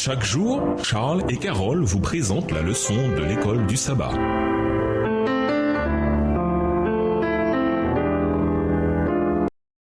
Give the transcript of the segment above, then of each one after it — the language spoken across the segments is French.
Chaque jour, Charles et Carole vous présentent la leçon de l'école du sabbat.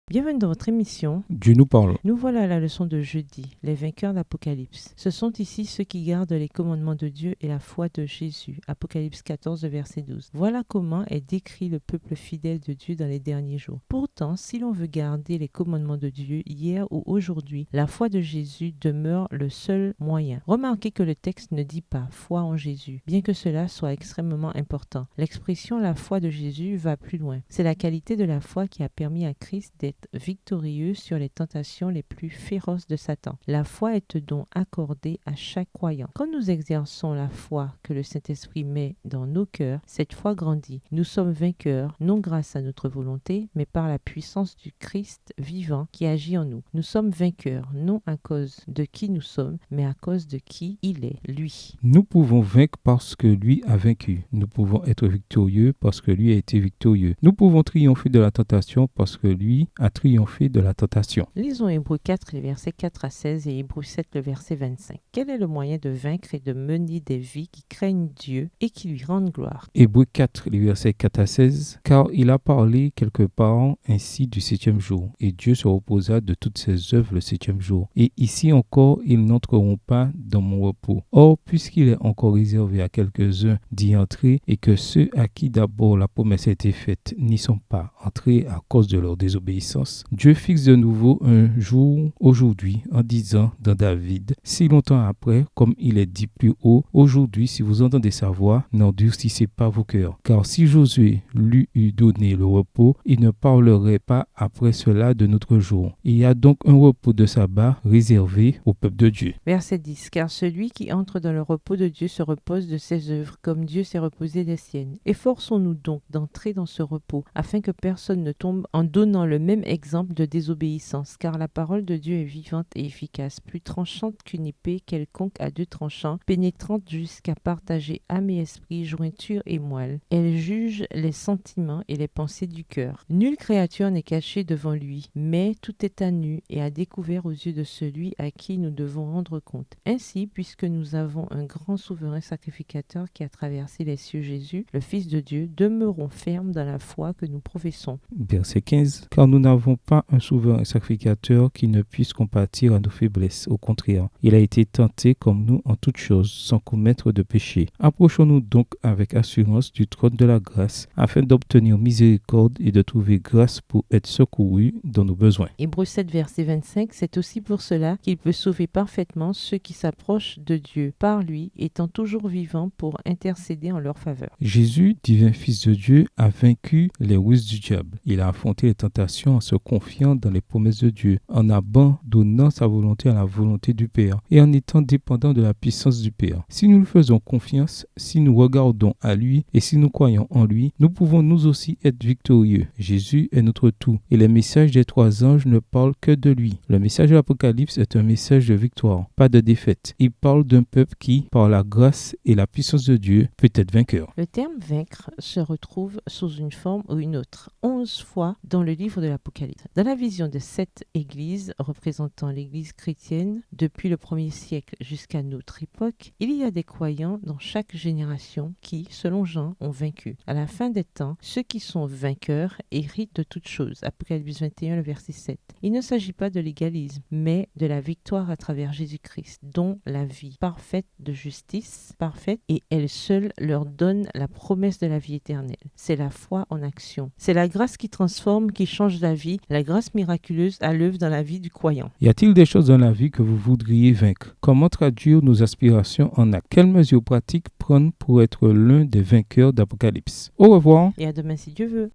Bienvenue dans votre émission. Dieu nous parle. Nous voilà à la leçon de jeudi, les vainqueurs d'Apocalypse. Ce sont ici ceux qui gardent les commandements de Dieu et la foi de Jésus. Apocalypse 14, verset 12. Voilà comment est décrit le peuple fidèle de Dieu dans les derniers jours. Pourtant, si l'on veut garder les commandements de Dieu hier ou aujourd'hui, la foi de Jésus demeure le seul moyen. Remarquez que le texte ne dit pas foi en Jésus, bien que cela soit extrêmement important. L'expression la foi de Jésus va plus loin. C'est la qualité de la foi qui a permis à Christ d'être victorieux sur les tentations les plus féroces de Satan. La foi est donc accordée à chaque croyant. Quand nous exerçons la foi que le Saint-Esprit met dans nos cœurs, cette foi grandit. Nous sommes vainqueurs, non grâce à notre volonté, mais par la puissance du Christ vivant qui agit en nous. Nous sommes vainqueurs, non à cause de qui nous sommes, mais à cause de qui il est, lui. Nous pouvons vaincre parce que lui a vaincu. Nous pouvons être victorieux parce que lui a été victorieux. Nous pouvons triompher de la tentation parce que lui a triomphé de la tentation. Lisons Hébreux 4, les versets 4 à 16 et Hébreux 7, le verset 25. Quel est le moyen de vaincre et de mener des vies qui craignent Dieu et qui lui rendent gloire? Hébreux 4, les versets 4 à 16. Car il a parlé quelque part ainsi du septième jour, et Dieu se reposa de toutes ses œuvres le septième jour. Et ici encore, ils n'entreront pas dans mon repos. Or, puisqu'il est encore réservé à quelques-uns d'y entrer, et que ceux à qui d'abord la promesse a été faite n'y sont pas entrés à cause de leur désobéissance, Dieu fixe de nouveau un jour aujourd'hui en disant dans David, si longtemps après, comme il est dit plus haut, aujourd'hui, si vous entendez sa voix, n'endurcissez pas vos cœurs. Car si Josué lui eût donné le repos, il ne parlerait pas après cela de notre jour. Il y a donc un repos de sabbat réservé au peuple de Dieu. Verset 10. Car celui qui entre dans le repos de Dieu se repose de ses œuvres, comme Dieu s'est reposé des siennes. Efforçons-nous donc d'entrer dans ce repos, afin que personne ne tombe en donnant le même exemple de désobéissance, car la parole de Dieu est vivante et efficace, plus tranchante qu'une épée quelconque à deux tranchants, pénétrante jusqu'à partager âme et esprit, jointure et moelle. Elle juge les sentiments et les pensées du cœur. Nulle créature n'est cachée devant lui, mais tout est à nu et à découvert aux yeux de celui à qui nous devons rendre compte. Ainsi, puisque nous avons un grand souverain sacrificateur qui a traversé les cieux, Jésus, le Fils de Dieu, demeurons fermes dans la foi que nous professons. Verset 15. Car nous n'avons pas un souverain sacrificateur qui ne puisse compatir à nos faiblesses. Au contraire, il a été tenté comme nous en toutes choses, sans commettre de péché. Approchons-nous donc avec assurance du trône de la grâce, afin d'obtenir miséricorde et de trouver grâce pour être secourus dans nos besoins. Hébreux 7, verset 25, c'est aussi pour cela qu'il peut sauver parfaitement ceux qui s'approchent de Dieu, par lui, étant toujours vivant pour intercéder en leur faveur. Jésus, divin Fils de Dieu, a vaincu les ruses du diable. Il a affronté les tentations en se confiant dans les promesses de Dieu, en abandonnant sa volonté à la volonté du Père et en étant dépendant de la puissance du Père. Si nous lui faisons confiance, si nous regardons à lui et si nous croyons en lui, nous pouvons nous aussi être victorieux. Jésus est notre tout et les messages des trois anges ne parlent que de lui. Le message de l'Apocalypse est un message de victoire, pas de défaite. Il parle d'un peuple qui, par la grâce et la puissance de Dieu, peut être vainqueur. Le terme vaincre se retrouve sous une forme ou une autre 11 fois dans le livre de l'Apocalypse. Dans la vision de cette église représentant l'église chrétienne depuis le 1er siècle jusqu'à notre époque, il y a des croyants dans chaque génération qui, selon Jean, ont vaincu. À la fin des temps, ceux qui sont vainqueurs héritent de toutes choses. Apocalypse 21, le verset 7. Il ne s'agit pas de l'égalisme, mais de la victoire à travers Jésus-Christ, dont la vie parfaite de justice, parfaite, et elle seule leur donne la promesse de la vie éternelle. C'est la foi en action. C'est la grâce qui transforme, qui change la vie, la grâce miraculeuse à l'œuvre dans la vie du croyant. Y a-t-il des choses dans la vie que vous voudriez vaincre? Comment traduire nos aspirations en actes? Quelles mesures pratiques prendre pour être l'un des vainqueurs d'Apocalypse? Au revoir. Et à demain si Dieu veut.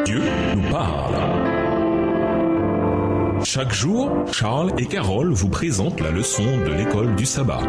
Dieu nous parle. Chaque jour, Charles et Carole vous présentent la leçon de l'école du sabbat.